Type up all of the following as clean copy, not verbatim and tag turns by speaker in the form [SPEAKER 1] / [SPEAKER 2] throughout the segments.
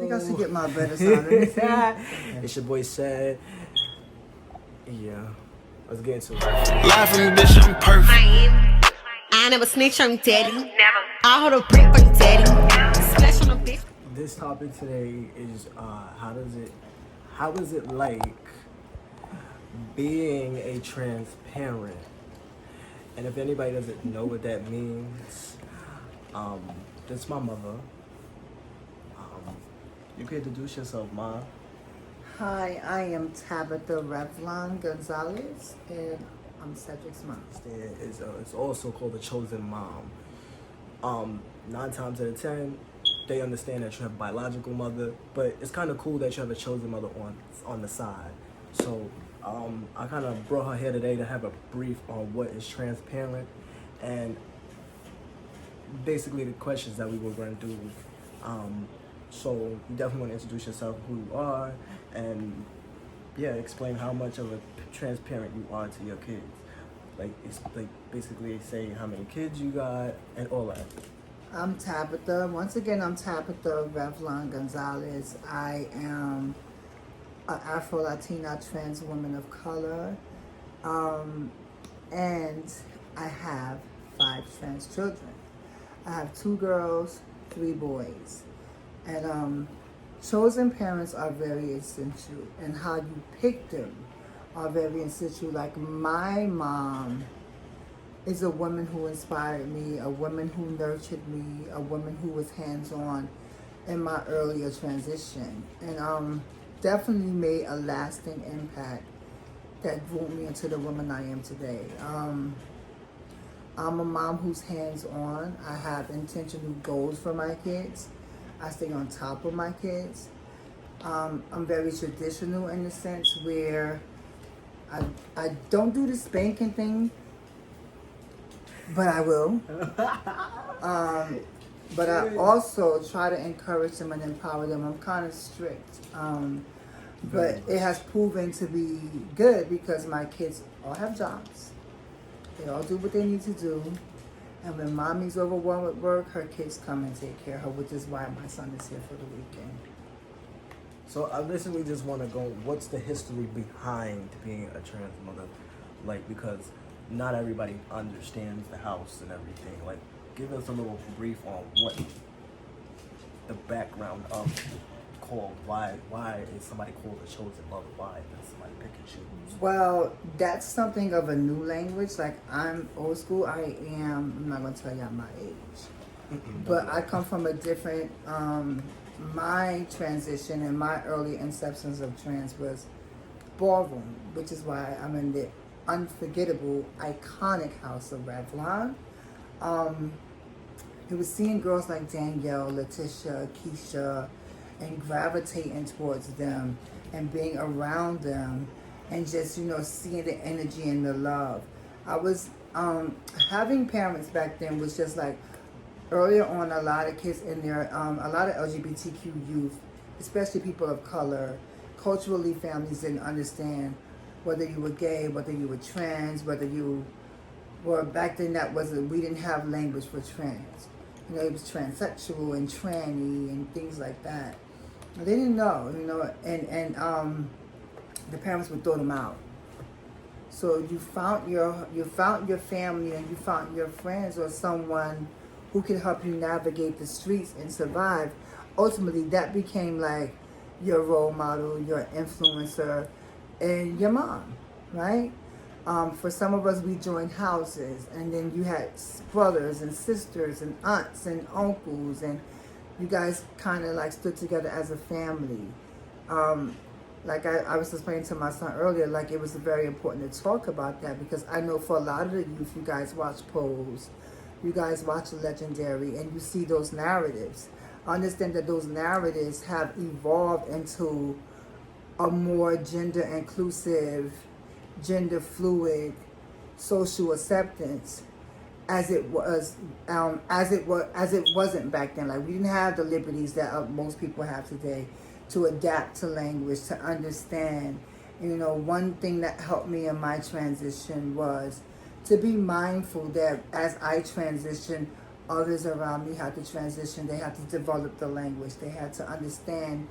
[SPEAKER 1] think I should get my better sound.
[SPEAKER 2] It's your boy Sad. Yeah. Let's get into it.
[SPEAKER 3] Live from the bitch, I'm perfect.
[SPEAKER 4] I never snitch on daddy. Never. I hold a brick on daddy. Splash on a bitch.
[SPEAKER 2] This topic today is how does it like being a transparent? And if anybody doesn't know what that means, that's my mother. You can introduce yourself, Ma.
[SPEAKER 1] Hi, I am Tabitha Revlon Gonzalez, and I'm Cedric's mom.
[SPEAKER 2] It's also called the chosen mom. 9 times out of 10, they understand that you have a biological mother, but it's kind of cool that you have a chosen mother on the side. So I kind of brought her here today to have a brief on what is transparent and basically the questions that we were going to do. So you definitely want to introduce yourself, who you are, and explain how much of a transparent you are to your kids. It's basically say how many kids you got and all that.
[SPEAKER 1] I'm Tabitha. Once again, I'm Tabitha Revlon Gonzalez. I am an Afro-Latina trans woman of color, and I have 5 trans children. I have 2 girls, 3 boys. And chosen parents are very essential, and how you pick them are very essential. Like, my mom is a woman who inspired me, a woman who nurtured me, a woman who was hands-on in my earlier transition, and definitely made a lasting impact that grew me into the woman I am today. I'm a mom who's hands-on. I have intentional goals for my kids. I stay on top of my kids. I'm very traditional in the sense where I don't do the spanking thing, but I will. But I also try to encourage them and empower them. I'm kind of strict. But it has proven to be good because my kids all have jobs. They all do what they need to do. And when mommy's overwhelmed with work, her kids come and take care of her, which is why my son is here for the weekend.
[SPEAKER 2] So I basically just want to go, what's the history behind being a trans mother? Because not everybody understands the house and everything. Give us a little brief on what the background of why is somebody called a chosen mother? Why does somebody pick and choose?
[SPEAKER 1] Well, that's something of a new language. I'm old school. I'm not going to tell y'all my age. But I come from a different, my transition and my early inceptions of trans was ballroom, which is why I'm in the unforgettable, iconic house of Revlon. It was seeing girls like Danielle, Letitia, Keisha, and gravitating towards them and being around them and just, seeing the energy and the love. I was, having parents back then was just earlier on, a lot of kids in there, a lot of LGBTQ youth, especially people of color, culturally families didn't understand whether you were gay, whether you were trans, whether you were, back then we didn't have language for trans. It was transsexual and tranny and things like that. They didn't know, and the parents would throw them out. So you found your family and you found your friends or someone who could help you navigate the streets and survive. Ultimately, that became your role model, your influencer, and your mom, right? For some of us, we joined houses, and then you had brothers and sisters and aunts and uncles, and you guys kind of stood together as a family. I was explaining to my son earlier, it was very important to talk about that because I know for a lot of the youth, you guys watch Pose, you guys watch Legendary, and you see those narratives. Understand that those narratives have evolved into a more gender inclusive, gender fluid, social acceptance as it wasn't back then. We didn't have the liberties that most people have today to adapt to language, to understand. One thing that helped me in my transition was to be mindful that as I transition, Others around me had to transition. They had to develop the language. They had to understand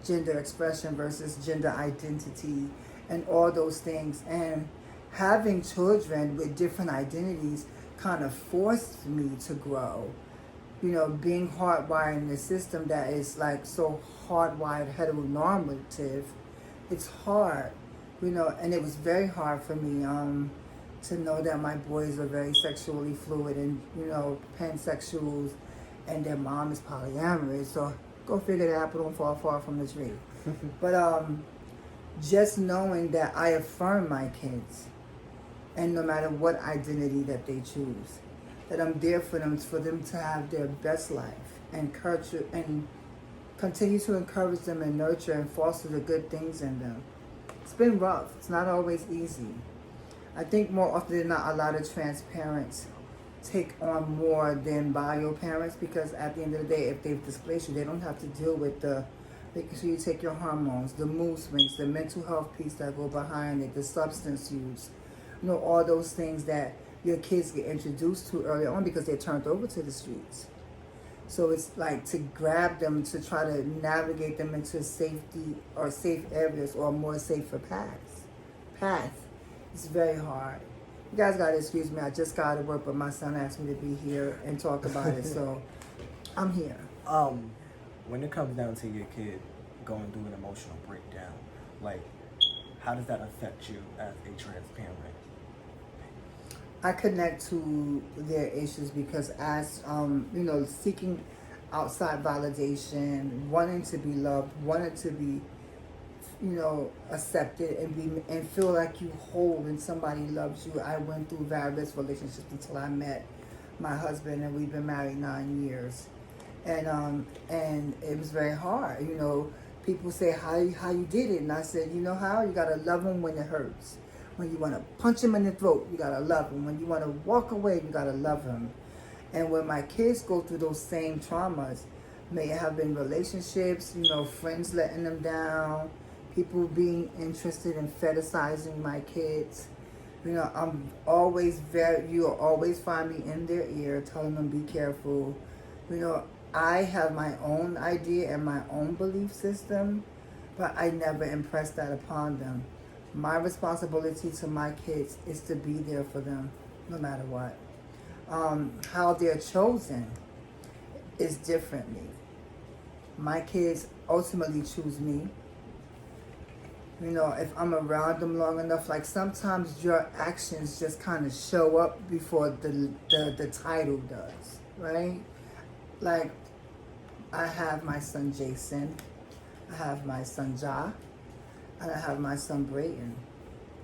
[SPEAKER 1] gender expression versus gender identity and all those things. And having children with different identities kind of forced me to grow. You know, being hardwired in a system that is like so hardwired heteronormative, it's hard, you know, and it was very hard for me to know that my boys are very sexually fluid and, you know, pansexuals, and their mom is polyamorous. So go figure, the apple don't fall far from the tree. But just knowing that I affirm my kids, and no matter what identity that they choose, that I'm there for them to have their best life, and continue to encourage them and nurture and foster the good things in them. It's been rough. It's not always easy. I think more often than not, a lot of trans parents take on more than bio parents, because at the end of the day, if they've displaced you, they don't have to deal with the making sure you take your hormones, the mood swings, the mental health piece that go behind it, the substance use, you know, all those things that your kids get introduced to early on because they're turned over to the streets. So it's like to grab them, to try to navigate them into safety or safe areas or more safer path. It's very hard. You guys gotta excuse me, I just got to work, but my son asked me to be here and talk about it, so I'm here.
[SPEAKER 2] When it comes down to your kid going through an emotional breakdown, like, how does that affect you as a trans parent?
[SPEAKER 1] I connect to their issues because as, you know, seeking outside validation, wanting to be loved, wanting to be, you know, accepted and feel like you whole and somebody loves you. I went through various relationships until I met my husband, and we've been married 9 years. And it was very hard. You know, people say, how you did it? And I said, you know how? You gotta love them when it hurts. When you want to punch him in the throat, you gotta love him. When you want to walk away, you gotta love him. And when my kids go through those same traumas, may it have been relationships, you know, friends letting them down, people being interested in fetishizing my kids. You know, you'll always find me in their ear telling them be careful. You know, I have my own idea and my own belief system, but I never impress that upon them. My responsibility to my kids is to be there for them no matter what. How they're chosen is differently. My kids ultimately choose me. You know, if I'm around them long enough, like sometimes your actions just kind of show up before the title does, right? Like, I have my son Jason, I have my son Ja, and I have my son Brayton.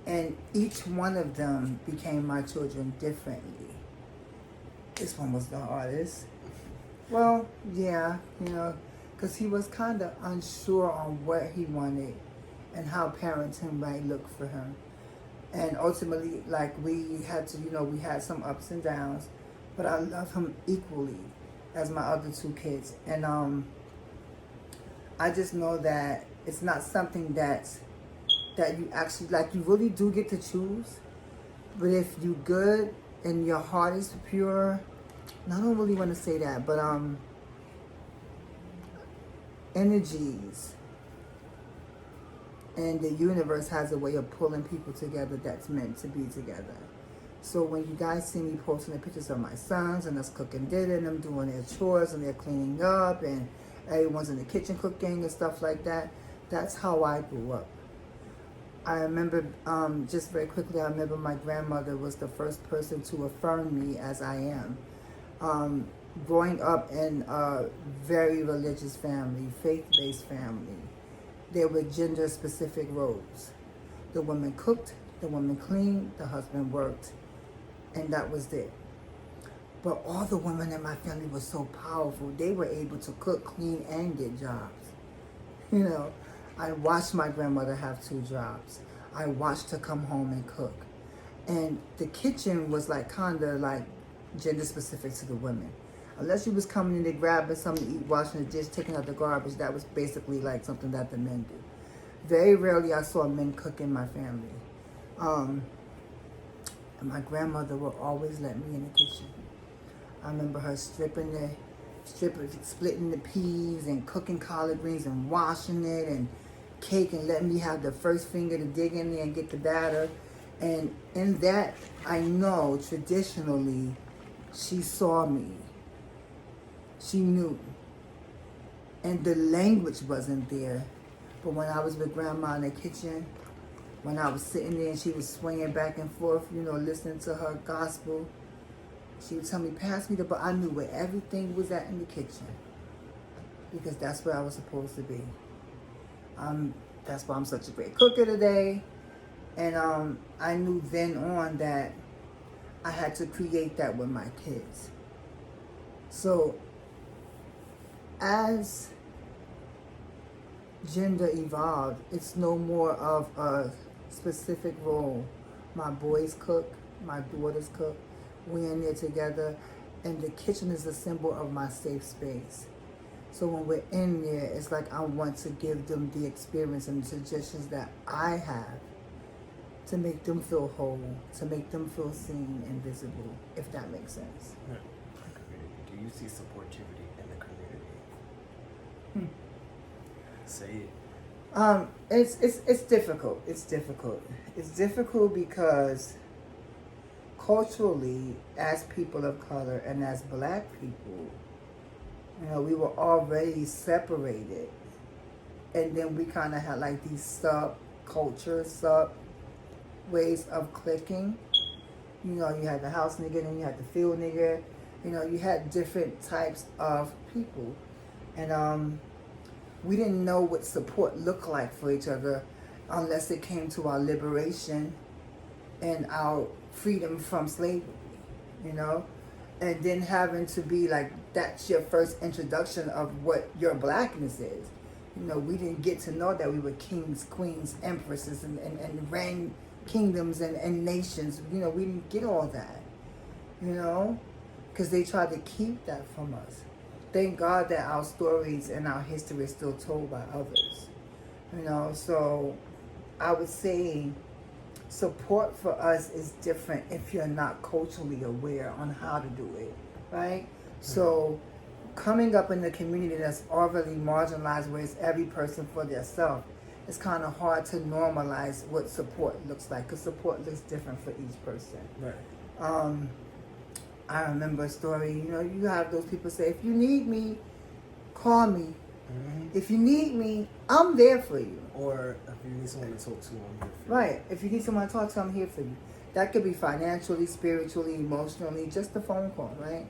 [SPEAKER 1] And each one of them became my children differently. This one was the hardest. Well, yeah, you know, because he was kind of unsure on what he wanted and how parenting might look for him. And ultimately, like, we had to, you know, we had some ups and downs, but I love him equally as my other two kids. And I just know that it's not something that you actually, like, you really do get to choose. But if you good and your heart is pure, and I don't really want to say that, but energies and the universe has a way of pulling people together that's meant to be together. So when you guys see me posting the pictures of my sons and us cooking dinner and them doing their chores and they're cleaning up and everyone's in the kitchen cooking and stuff like that, that's how I grew up. I remember, just very quickly, I remember my grandmother was the first person to affirm me as I am. Growing up in a very religious family, faith-based family, there were gender-specific roles. The woman cooked, the woman cleaned, the husband worked, and that was it. But all the women in my family were so powerful. They were able to cook, clean, and get jobs. You know, I watched my grandmother have 2 jobs. I watched her come home and cook. And the kitchen was like kind of like gender specific to the women. Unless you was coming in there grabbing something to eat, washing the dish, taking out the garbage, that was basically like something that the men do. Very rarely I saw men cook in my family. And my grandmother would always let me in the kitchen. I remember her splitting the peas and cooking collard greens and washing it and cake and letting me have the first finger to dig in there and get the batter. And in that, I know traditionally, she saw me. She knew. And the language wasn't there. But when I was with Grandma in the kitchen, when I was sitting there and she was swinging back and forth, listening to her gospel, she would tell me, pass me the bowl. I knew where everything was at in the kitchen. Because that's where I was supposed to be. That's why I'm such a great cooker today. And I knew then on that I had to create that with my kids. So as gender evolved, it's no more of a specific role. My boys cook, my daughters cook, we're in there together, and the kitchen is a symbol of my safe space. So when we're in there, it's like I want to give them the experience and the suggestions that I have to make them feel whole, to make them feel seen and visible, if that makes sense.
[SPEAKER 2] Do you see supportivity in the community? Say it.
[SPEAKER 1] It's difficult. It's difficult because culturally, as people of color and as Black people, we were already separated, and then we kind of had like these sub-cultures, sub-ways of clicking. You had the house nigga, and you had the field nigga. You had different types of people, and we didn't know what support looked like for each other unless it came to our liberation and our freedom from slavery, and then having to be like, that's your first introduction of what your Blackness is. We didn't get to know that we were kings, queens, empresses, and ran kingdoms and nations. We didn't get all that, because they tried to keep that from us. Thank God that our stories and our history is still told by others. So I would say support for us is different if you're not culturally aware on how to do it, right? Mm-hmm. So coming up in the community that's already marginalized, where it's every person for themselves, it's kind of hard to normalize what support looks like, because support looks different for each person.
[SPEAKER 2] Right.
[SPEAKER 1] I remember a story, you have those people say, if you need me, call me. Mm-hmm. If you need me, I'm there for you.
[SPEAKER 2] Or if you need someone to talk to, I'm here for you.
[SPEAKER 1] Right. If you need someone to talk to, I'm here for you. That could be financially, spiritually, emotionally, just a phone call, right?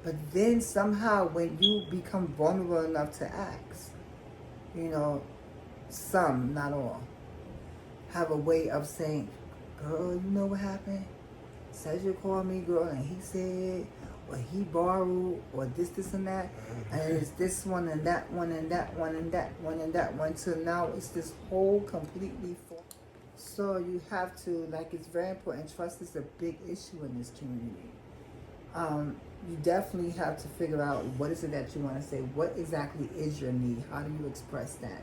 [SPEAKER 1] But then somehow when you become vulnerable enough to ask, some, not all, have a way of saying, girl, you know what happened? Cedric called me, girl, and he said, or he borrowed, or this and that, and it's this one and that one and that one and that one and that one, so now it's this whole completely full. So you have to, it's very important. Trust is a big issue in this community. You definitely have to figure out what is it that you want to say. What exactly is your need? How do you express that?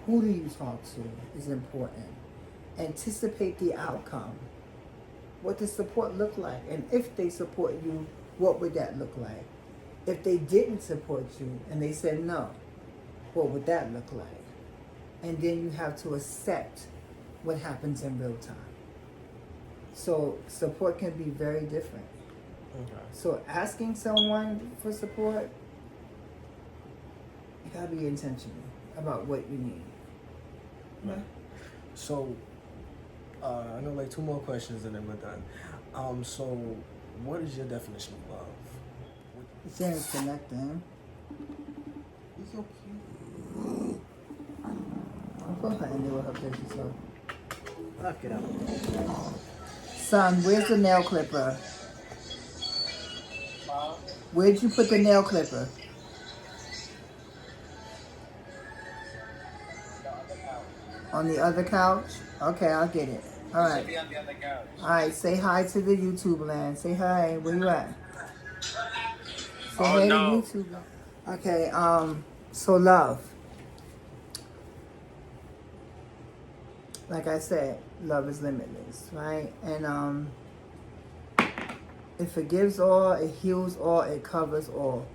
[SPEAKER 1] Who do you talk to is important. Anticipate the outcome. What does support look like? And if they support you, what would that look like? If they didn't support you and they said no, what would that look like? And then you have to accept what happens in real time. So support can be very different.
[SPEAKER 2] Okay.
[SPEAKER 1] So asking someone for support, you gotta be intentional about what you need.
[SPEAKER 2] Right. So I know two more questions and then we're done. So what is your definition of love?
[SPEAKER 1] James connecting.
[SPEAKER 2] He's so cute.
[SPEAKER 1] I'll put her in there with her picture, so.
[SPEAKER 2] Knock it out.
[SPEAKER 1] Son, where's the nail clipper? Where'd you put the nail clipper? On the other couch? Okay, I'll get it. All right. All right, say hi to the YouTube land. Say hi. Where you at? Say hey to YouTube. Okay, so love. Like I said, love is limitless, right? And It forgives all, it heals all, it covers all.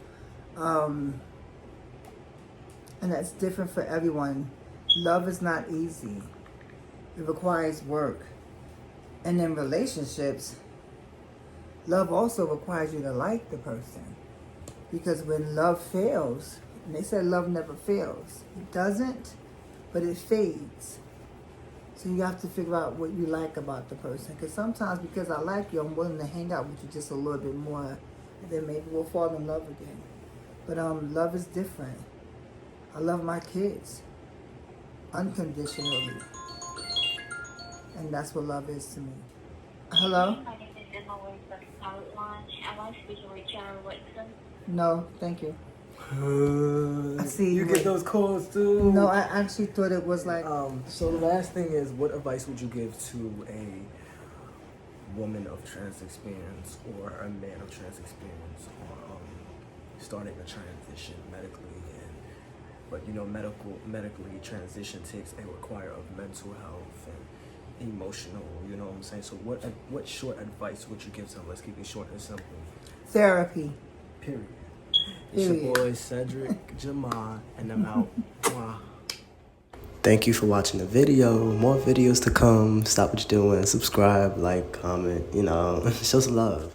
[SPEAKER 1] And that's different for everyone. Love is not easy. It requires work. And in relationships, love also requires you to like the person. Because when love fails, and they said love never fails. It doesn't, but it fades. So you have to figure out what you like about the person. Because sometimes because I like you, I'm willing to hang out with you just a little bit more. And then maybe we'll fall in love again. But love is different. I love my kids unconditionally. And that's what love is to me. Hello?
[SPEAKER 5] My name is Emma with the Pilot Launch. Am I speaking with John Whitson?
[SPEAKER 1] No, thank you. I see.
[SPEAKER 2] You get those calls too.
[SPEAKER 1] No, I actually thought it was like...
[SPEAKER 2] So the last thing is, what advice would you give to a woman of trans experience or a man of trans experience or starting a transition medically? But you know, medically transition takes a require of mental health and emotional. You know what I'm saying? So what short advice would you give to them? Let's keep it short and simple.
[SPEAKER 1] Therapy.
[SPEAKER 2] Period. It's your boy Cedric Jamal, and I'm out. Wow. Thank you for watching the video. More videos to come. Stop what you're doing. Subscribe, like, comment, show some love.